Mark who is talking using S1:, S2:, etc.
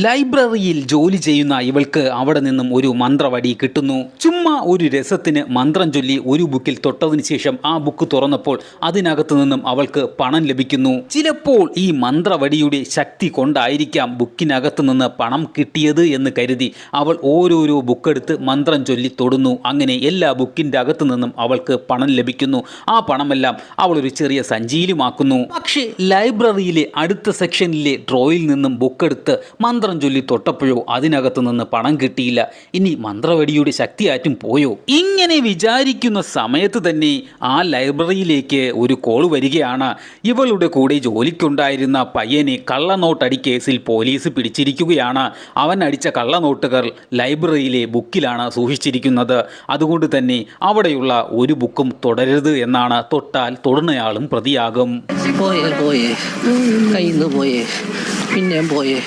S1: ലൈബ്രറിയിൽ ജോലി ചെയ്യുന്ന ഇവൾക്ക് അവിടെ നിന്നും ഒരു മന്ത്രവടി കിട്ടുന്നു. ചുമ്മാ ഒരു രസത്തിന് മന്ത്രം ചൊല്ലി ഒരു ബുക്കിൽ തൊട്ടതിന് ശേഷം ആ ബുക്ക് തുറന്നപ്പോൾ അതിനകത്തു നിന്നും അവൾക്ക് പണം ലഭിക്കുന്നു. ചിലപ്പോൾ ഈ മന്ത്രവടിയുടെ ശക്തി കൊണ്ടായിരിക്കാം ബുക്കിനകത്തു നിന്ന് പണം കിട്ടിയത് എന്ന് കരുതി അവൾ ഓരോരോ ബുക്കെടുത്ത് മന്ത്രം ചൊല്ലി തൊടുന്നു. അങ്ങനെ എല്ലാ ബുക്കിൻ്റെ അകത്തു നിന്നും അവൾക്ക് പണം ലഭിക്കുന്നു. ആ പണമെല്ലാം അവൾ ഒരു ചെറിയ സഞ്ചിയിലുമാക്കുന്നു. പക്ഷേ ലൈബ്രറിയിലെ അടുത്ത സെക്ഷനിലെ ഡ്രോയിൽ നിന്നും ബുക്കെടുത്ത് മന്ത്രം ചൊല്ലി തൊട്ടപ്പോഴോ അതിനകത്തു നിന്ന് പണം കിട്ടിയില്ല. ഇനി മന്ത്രവടിയുടെ ശക്തിയാറ്റും പോയോ? ഇങ്ങനെ വിചാരിക്കുന്ന സമയത്ത് തന്നെ ആ ലൈബ്രറിയിലേക്ക് ഒരു കോൾ വരികയാണ്. ഇവളുടെ കൂടെ ജോലിക്കുണ്ടായിരുന്ന പയ്യനെ കള്ളനോട്ടടി കേസിൽ പോലീസ് പിടിച്ചിരിക്കുകയാണ്. അവൻ അടിച്ച കള്ളനോട്ടുകൾ ലൈബ്രറിയിലെ ബുക്കിലാണ് സൂക്ഷിച്ചിരിക്കുന്നത്. അതുകൊണ്ട് തന്നെ അവിടെയുള്ള ഒരു ബുക്കും തുടരരുത് എന്നാണ്. തൊട്ടാൽ തൊടുന്നയാളും പ്രതിയാകും.
S2: പോയേ കയ്യിൽ നിന്ന് പോയേ പിന്നെയും പോയേ.